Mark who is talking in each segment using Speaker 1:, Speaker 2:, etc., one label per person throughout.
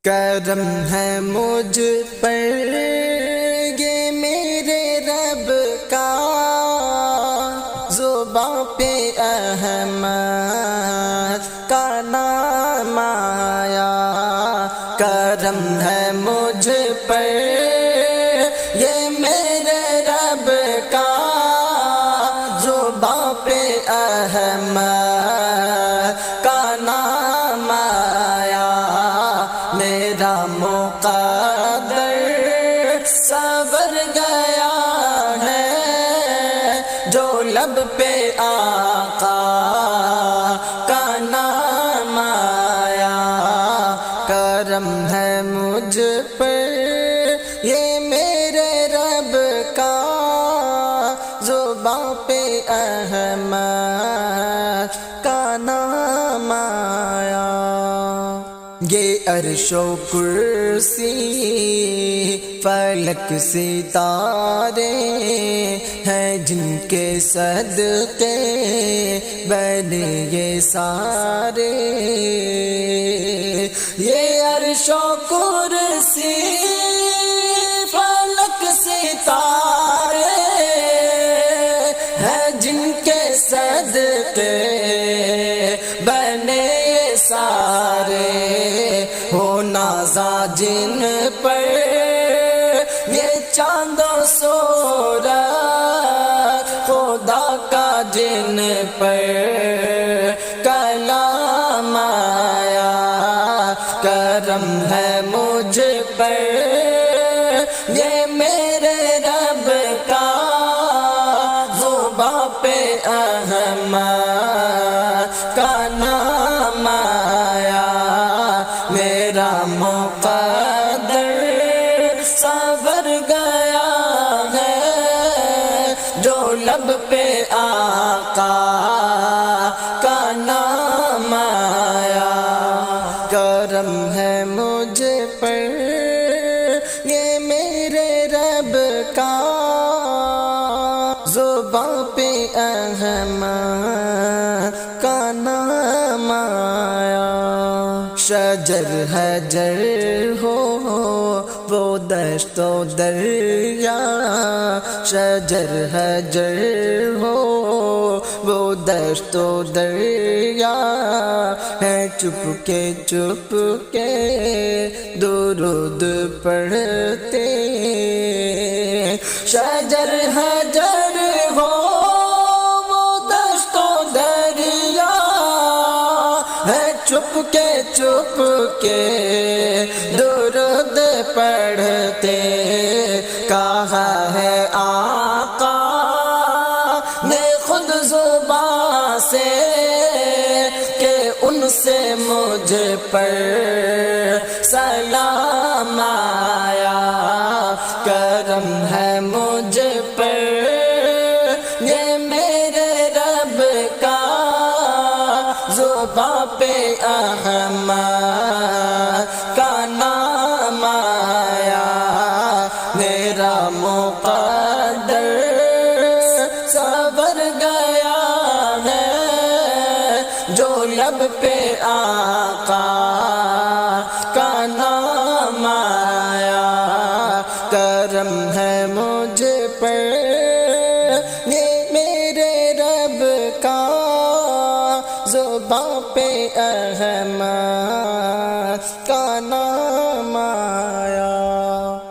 Speaker 1: کرم ہے مجھ پر یہ میرے رب کا، زباں پہ احمد کا نام آیا۔ کرم ہے مجھ پر یہ میرے رب کا، زباں پہ احمد کا نام آیا۔ میرا مقدر سنور گیا ہے، جو لب پہ آقا کا نام آیا۔ کرم ہے مجھ پر یہ میرے رب کا، زباں پہ احمد کا نام آیا۔ یہ عرش و کرسی فلک ستارے ہیں، جن کے صدقے بنے یہ سارے۔ یہ عرش و کرسی فلک ستارے ہیں، جن کے صدقے بنے یہ سارے۔ ہو نازا جن پر یہ چاند و سورج، خدا کا جن پر کلام آیا۔ کرم ہے مجھ پر یہ میرے رب کا، زباں پہ احمد کا نام آیا۔ میرا مقدر سنور گیا ہے، جو لب پہ آقا کا نام آیا۔ کرم ہے مجھ پر یہ میرے رب کا، زباں پہ احمد کا نام آیا۔ شجر حجر ہو وہ دشت و دریا، شجر حجر ہو وہ دشت و دریا، ہے چپ کے درود پڑھتے۔ شجر حجر ہو وہ دشت و دریا، ہے چپ کے درود پڑھتے۔ کہا ہے آقا نے خود زبان سے کہ ان سے مجھ پر سلام آیا۔ کرم ہے مجھ پر یہ میرے رب کا، زباں پہ احمد کا نام آیا۔ میرا مقدر سنور گیا ہے، جو لب پہ آقا کا نام آیا۔ کرم ہے مجھ پر یہ میرے رب کا، زباں پہ احمد کا نام آیا۔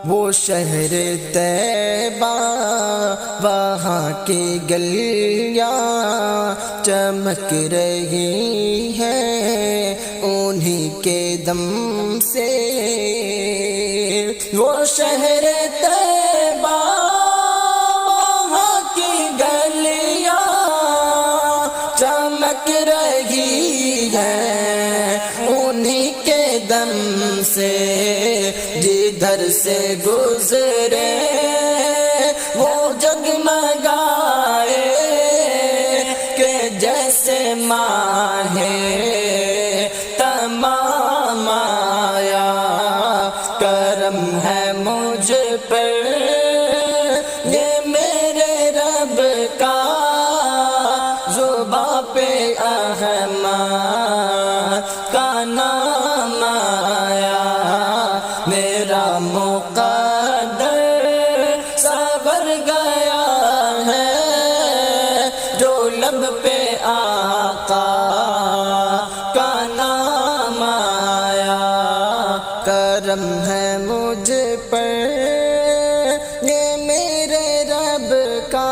Speaker 1: وہ شہر طیبہ وہاں کی گلیاں چمک رہی ہیں انہی کے دم سے۔ وہ شہر طیبہ وہاں کی گلیاں چمک رہی ہے انہی کے دم سے، جدھر سے گزرے وہ جگمگائے کہ جیسے ماہ تمام آیا۔ کرم ہے مجھ پر یہ میرے رب کا، زباں پہ احمد کا نام آیا۔ میرا مقدر سنور گیا ہے، جو لب پہ آقا کا نام آیا۔ کرم ہے مجھ پر یہ میرے رب کا،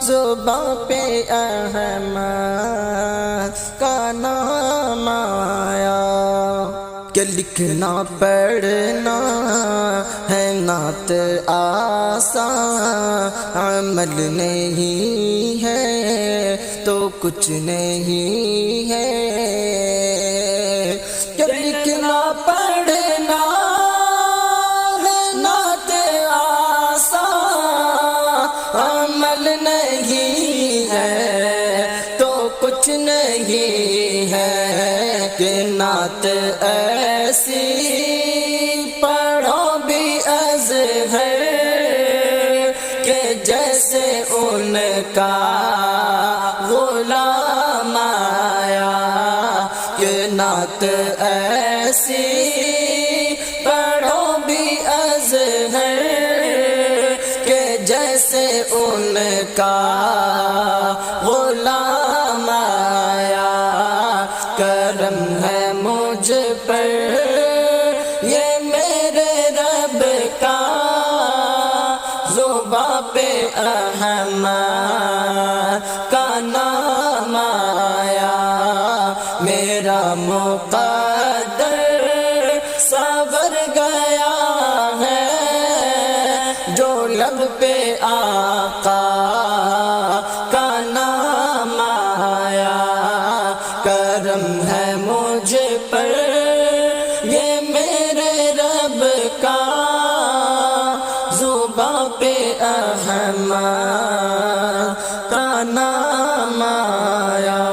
Speaker 1: زباں پہ احمد کا نام آیا۔ کہ لکھنا پڑھنا ہے نعت آسان، عمل نہیں ہے تو کچھ نہیں ہے۔ کہ لکھنا پڑھنا ہے نعت آسان، عمل نہیں ہے تو کچھ نہیں ہے۔ کہ نعت ایسی پڑھو بھی ازہر کہ جیسے ان کا غلام آیا۔ کہ نعت ایسی پڑھو بھی ازہر کہ جیسے ان کا غلام آیا۔ کرم ہے مجھ پر یہ میرے رب کا، زباں پہ احمد کا نام آیا۔ میرا مقدر سنور گیا ہے، جو لب پہ آقا کا نام آیا۔ کرم ہے مجھ پر یہ میرے رب کا، زباں پہ احمد کا نام آیا۔